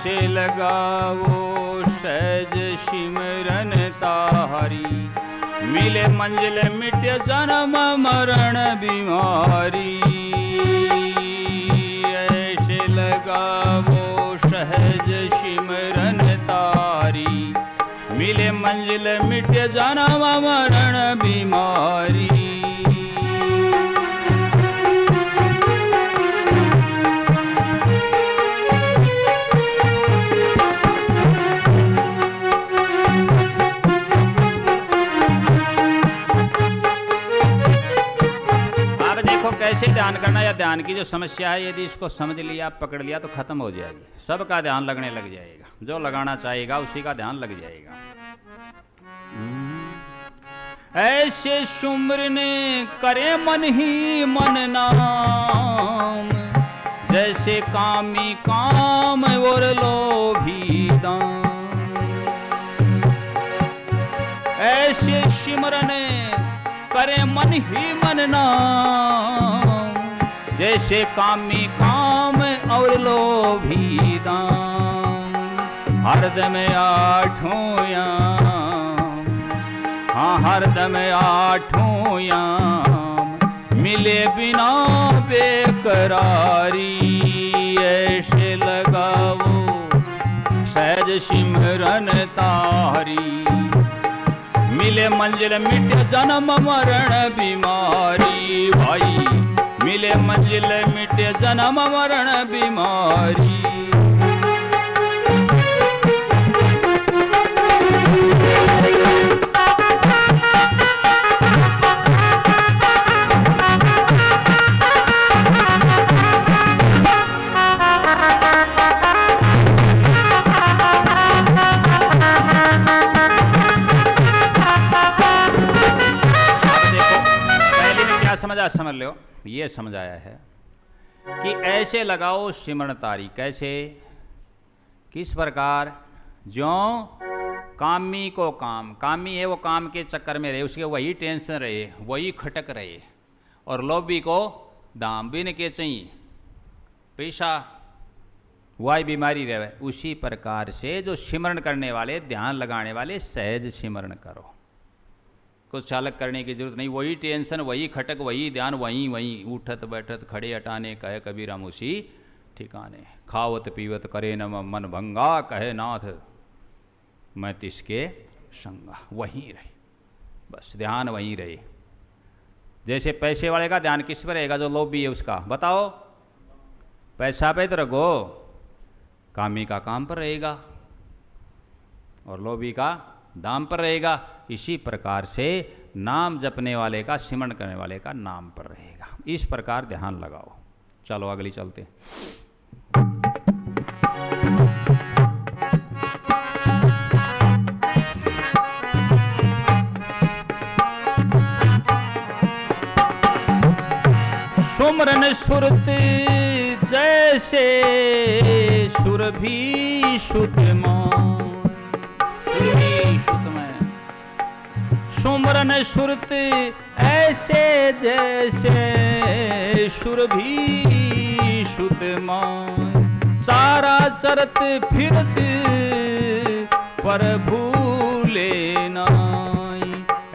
ऐसे लगाओ सहज सिमरन तारी, मिले मंजिल मिट जन्म मरण बीमारी। ऐसे लगाओ सहज सिमरन तारी, मिले मंजिल मिट जन्म मरण बीमारी। कैसे ध्यान करना, या ध्यान की जो समस्या है यदि इसको समझ लिया, पकड़ लिया तो खत्म हो जाएगी। सबका ध्यान लगने लग जाएगा, जो लगाना चाहेगा उसी का ध्यान लग जाएगा। ऐसे सुमरने करे मन ही मन नाम, जैसे कामी काम और लोभी दाम। ऐसे सिमरने करे मन ही मन नाम, जैसे कामी काम और लोभी दाम। हरदम आठों याम, हाँ हरदम आठों याम, मिले बिना बेकरारी। ऐसे लगाओ सहज सिमरन तारी, मिले मंजिल मिट जन्म मरण बीमारी। भाई मिले मंजिल मिट जन्म मरण बीमारी। समझ लो, ये समझ आया है कि ऐसे लगाओ सिमरन तारी। कैसे, किस प्रकार? जो कामी को काम, कामी है वो काम के चक्कर में रहे, उसके वही टेंशन रहे, वही खटक रहे, और लोभी को दाम बिन के चाहिए पैसा, वही बीमारी रहे। उसी प्रकार से जो सिमरन करने वाले, ध्यान लगाने वाले, सहज सिमरन करो, कुछ चालक करने की जरूरत नहीं। वही टेंशन, वही खटक, वही ध्यान, वही वही उठत बैठत खड़े हटाने, कहे कबीराम उसी ठिकाने। खावत पीवत करे न मन भंगा, कहे नाथ मैं तिसके संगा। वहीं रहे, बस ध्यान वहीं रहे। जैसे पैसे वाले का ध्यान किस पर रहेगा? जो लोभी है उसका, बताओ, पैसा पे तो रखो, कामी का काम पर रहेगा और लोभी का दाम पर रहेगा। इसी प्रकार से नाम जपने वाले का, सिमरन करने वाले का नाम पर रहेगा। इस प्रकार ध्यान लगाओ। चलो अगली चलते। सुमरन सुरत जैसे सुरभि सुत मान, सुमरन सुरत ऐसे जैसे सुरभि सुत मान। सारा चरत फिरत पर भूले नाई,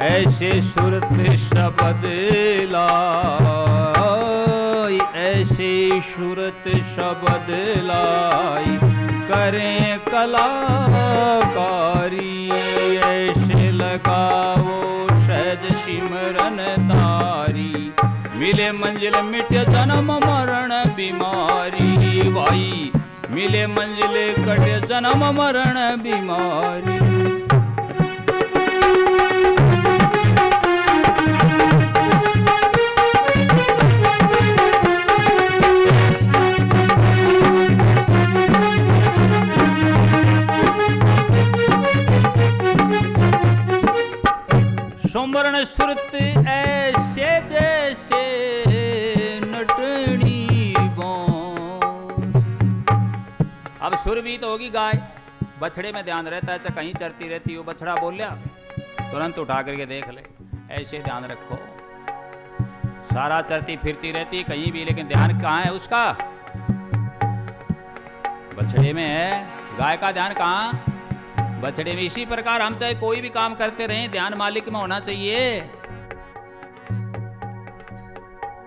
ऐसे सुरत शब्द लाई, ऐसे सुरत शब्द लाई, करें कलाकारी। ऐसे लगाओ सहज सिमरन तारी, मिले मंजिल मिट जन्म मरण बीमारी। भाई मिले मंजिल कट जन्म मरण बीमारी। सुमरन सुरत ऐसे जैसे नटनी बांस। अब सुर भी तो होगी गाय, बछड़े में ध्यान रहता है, चाहे कहीं चरती रहती हो, बछड़ा बोल लिया तुरंत उठा करके देख ले। ऐसे ध्यान रखो, सारा चरती फिरती रहती कहीं भी, लेकिन ध्यान कहाँ है उसका? बछड़े में है। गाय का ध्यान कहाँ? बछड़े में। इसी प्रकार हम चाहे कोई भी काम करते रहें, ध्यान मालिक में होना चाहिए।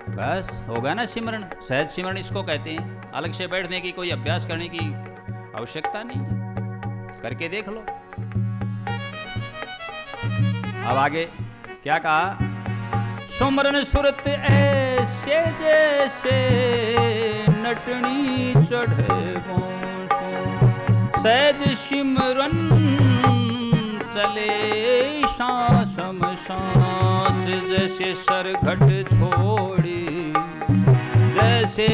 बस होगा ना सिमरण। सहज सिमरण इसको कहते हैं। अलग से बैठने की, कोई अभ्यास करने की आवश्यकता नहीं, करके देख लो। अब आगे क्या कहा? सुमरन सुरत ऐसे जैसे नटनी चढ़े सहज सिमरन चले सांसम सांस जैसे सरघट छोड़े, जैसे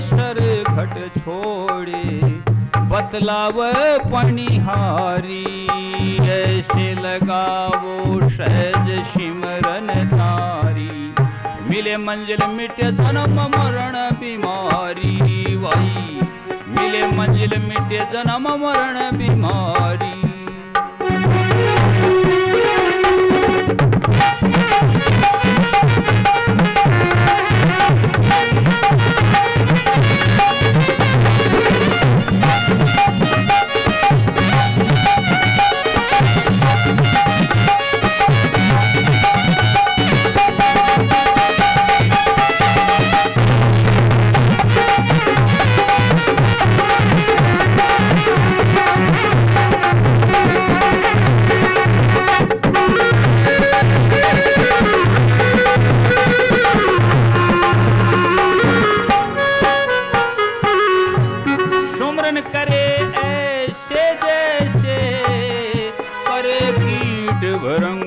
सरघट छोड़े बतलाव पनिहारी, ऐसे लगावो सहज सिमरन तारी। मिले मंजिल मिटे जन्म मरण बीमारी भाई, मिले मंजिल मिटे जन्म मरण बीमारी। करे ऐसे जैसे करे कीट भरंग,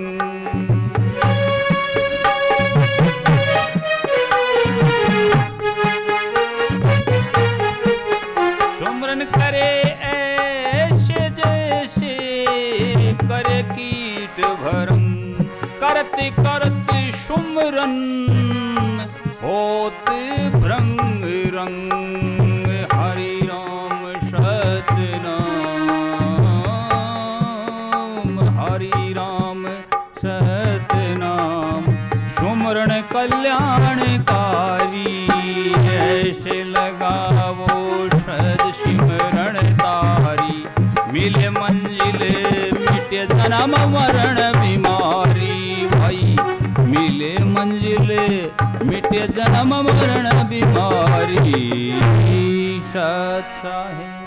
सुमरन करे ऐसे जैसे करे कीट भरंग। करते करते सुमरन होत भ्रंग रंग, हरि राम सतनाम, हरि राम सतनाम। सुमरण कल्याणकारी, ऐसे लगावो सद सिमरण तारी। मिले मंजिल मिटे जन्म मरण बीमारी भाई, मिले मंजिल मिटे जन्म मरण बीमारी। सत साहिब।